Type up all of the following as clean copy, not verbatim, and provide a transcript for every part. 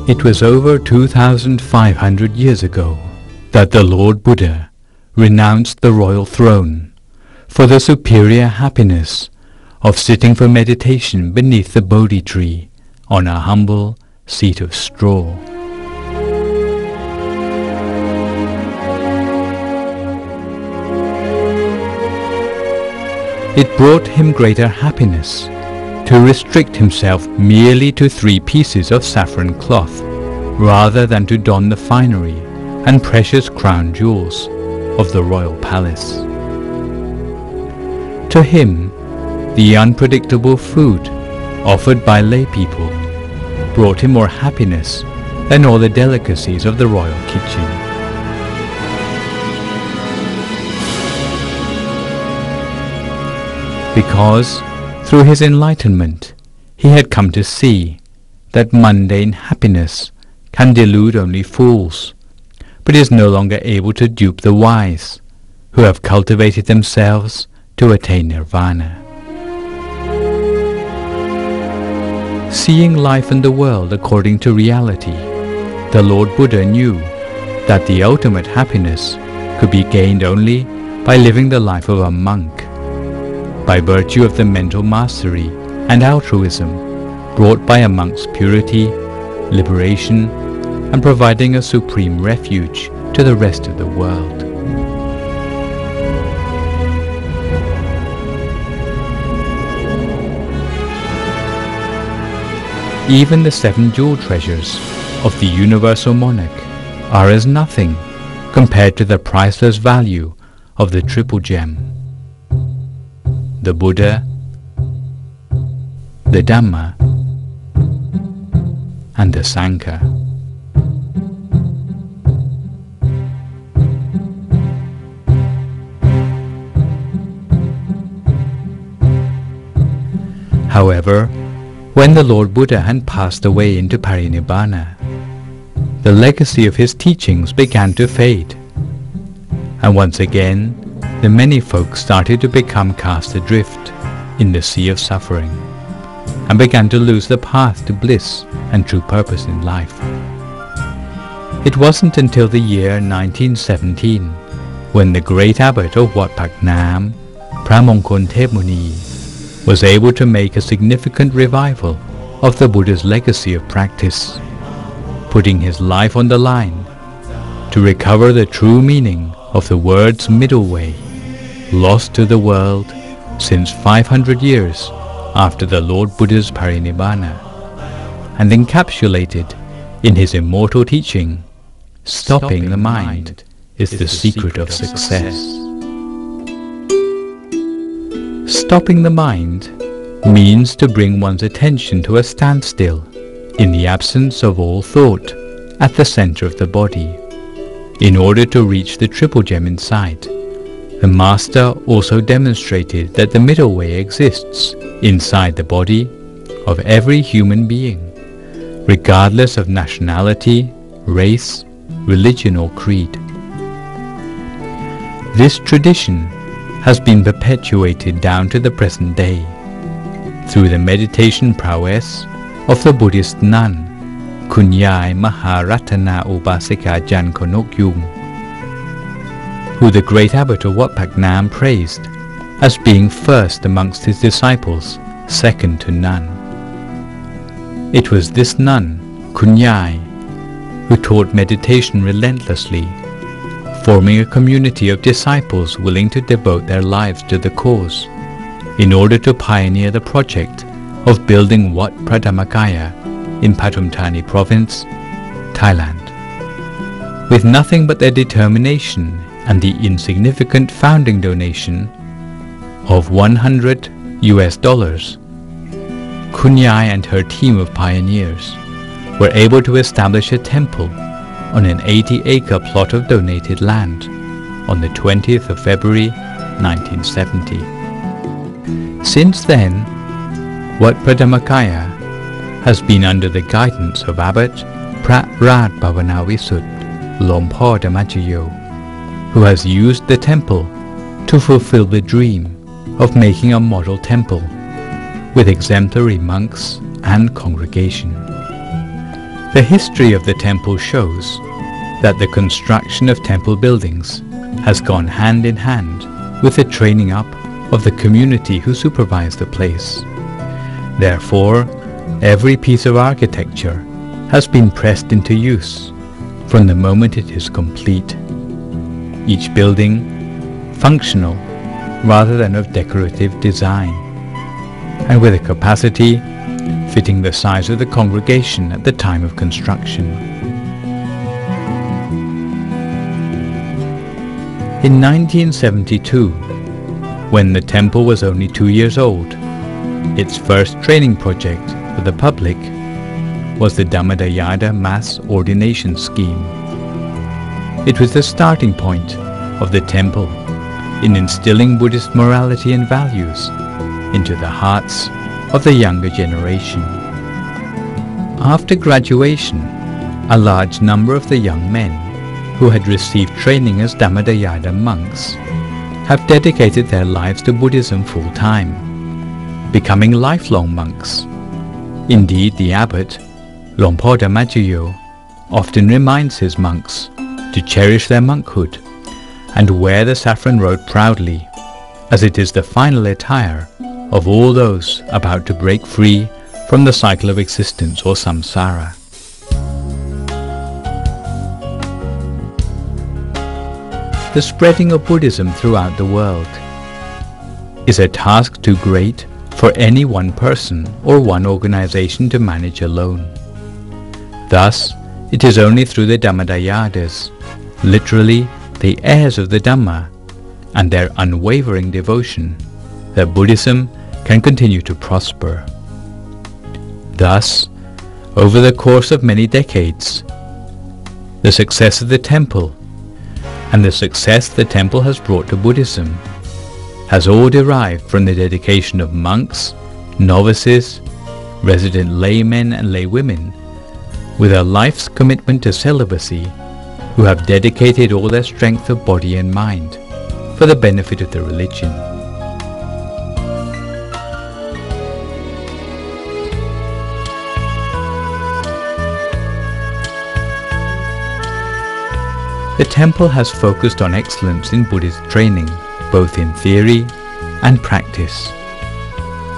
It was over 2,500 years ago that the Lord Buddha renounced the royal throne for the superior happiness of sitting for meditation beneath the Bodhi tree on a humble seat of straw. It brought him greater happiness to restrict himself merely to 3 pieces of saffron cloth, rather than to don the finery and precious crown jewels of the royal palace. To him, the unpredictable food offered by lay people brought him more happiness than all the delicacies of the royal kitchen. Because, through his enlightenment, he had come to see that mundane happiness can delude only fools, but is no longer able to dupe the wise, who have cultivated themselves to attain nirvana. Seeing life and the world according to reality, the Lord Buddha knew that the ultimate happiness could be gained only by living the life of a monk, by virtue of the mental mastery and altruism brought by a monk's purity, liberation, and providing a supreme refuge to the rest of the world. Even the 7 jewel treasures of the universal monarch are as nothing compared to the priceless value of the triple gem: the Buddha, the Dhamma, and the Sangha. However, when the Lord Buddha had passed away into Parinibbana, the legacy of his teachings began to fade, and once again the many folk started to become cast adrift in the sea of suffering, and began to lose the path to bliss and true purpose in life. It wasn't until the year 1917 when the great abbot of Wat Phra Dhammakaya, Pramongkol Thepmuni, was able to make a significant revival of the Buddha's legacy of practice, putting his life on the line to recover the true meaning of the words middle way, lost to the world since 500 years after the Lord Buddha's Parinibbana, and encapsulated in his immortal teaching, "Stopping the mind is the secret of success." Stopping the mind means to bring one's attention to a standstill in the absence of all thought at the center of the body, in order to reach the triple gem inside. The Master also demonstrated that the middle way exists inside the body of every human being, regardless of nationality, race, religion or creed. This tradition has been perpetuated down to the present day through the meditation prowess of the Buddhist nun, Khun Mahā Ratana Upāsikā Jan Khonnokyoong, who the great abbot of Wat Phra Dhammakaya praised as being first amongst his disciples, second to none. It was this nun, Khun, who taught meditation relentlessly, forming a community of disciples willing to devote their lives to the cause, in order to pioneer the project of building Wat Phra Dhammakaya in Pathum Thani Province, Thailand. With nothing but their determination and the insignificant founding donation of $100, Khun and her team of pioneers were able to establish a temple on an 80-acre plot of donated land on the 20th of February 1970. Since then, Wat Phra Dhammakaya has been under the guidance of Abbot Phrarajbhavanavisudh, Luang Phor Dhammajayo, who has used the temple to fulfill the dream of making a model temple with exemplary monks and congregation. The history of the temple shows that the construction of temple buildings has gone hand in hand with the training up of the community who supervise the place. Therefore, every piece of architecture has been pressed into use from the moment it is complete. Each building functional rather than of decorative design, and with a capacity fitting the size of the congregation at the time of construction. In 1972, when the temple was only 2 years old, its first training project for the public was the Dhammakaya Mass Ordination Scheme. It was the starting point of the temple in instilling Buddhist morality and values into the hearts of the younger generation. After graduation, a large number of the young men who had received training as Dhammakaya monks have dedicated their lives to Buddhism full-time, becoming lifelong monks. Indeed, the abbot, Luang Phor Dhammajayo, often reminds his monks to cherish their monkhood and wear the saffron robe proudly, as it is the final attire of all those about to break free from the cycle of existence or samsara. The spreading of Buddhism throughout the world is a task too great for any one person or one organization to manage alone. Thus, it is only through the Dhammadayādas, literally the heirs of the Dhamma, and their unwavering devotion, that Buddhism can continue to prosper. Thus, over the course of many decades, the success of the temple and the success the temple has brought to Buddhism has all derived from the dedication of monks, novices, resident laymen and laywomen with a life's commitment to celibacy, who have dedicated all their strength of body and mind for the benefit of the religion. The temple has focused on excellence in Buddhist training, both in theory and practice.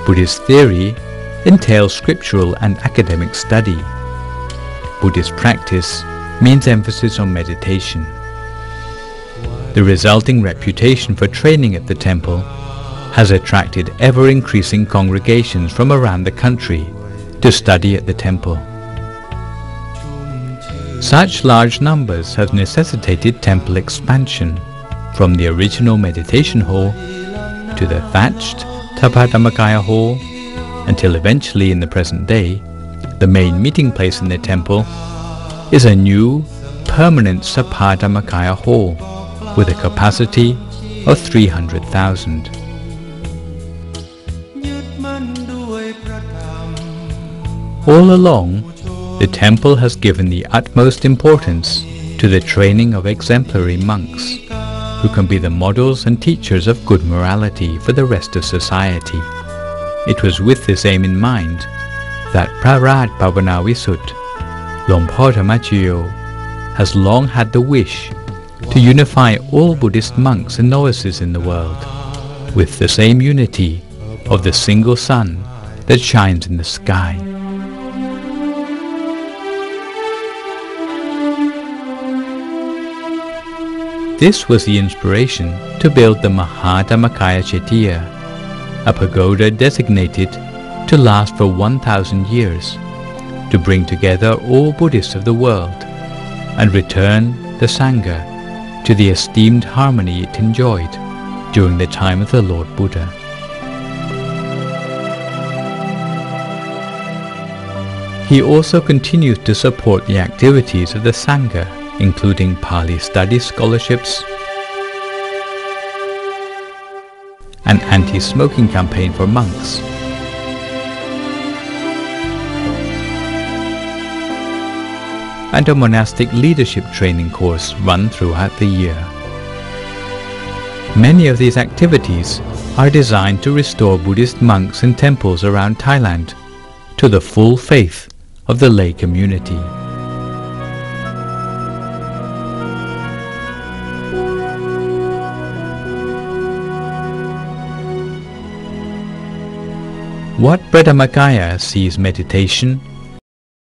Buddhist theory entails scriptural and academic study. Buddhist practice means emphasis on meditation. The resulting reputation for training at the temple has attracted ever-increasing congregations from around the country to study at the temple. Such large numbers have necessitated temple expansion from the original meditation hall to the thatched Dhammakaya hall, until eventually in the present day, the main meeting place in the temple is a new permanent Wat Phra Dhammakaya hall with a capacity of 300,000. All along, the temple has given the utmost importance to the training of exemplary monks, who can be the models and teachers of good morality for the rest of society. It was with this aim in mind that Phrarajbhavanavisudh, Luang Phor Dhammajayo, has long had the wish to unify all Buddhist monks and novices in the world with the same unity of the single sun that shines in the sky. This was the inspiration to build the Mahā Dhammakaya Cetiya, a pagoda designated to last for 1,000 years, to bring together all Buddhists of the world and return the Sangha to the esteemed harmony it enjoyed during the time of the Lord Buddha. He also continued to support the activities of the Sangha, including Pali study scholarships, an anti-smoking campaign for monks, and a monastic leadership training course run throughout the year. Many of these activities are designed to restore Buddhist monks and temples around Thailand to the full faith of the lay community. Wat Phra Dhammakaya sees meditation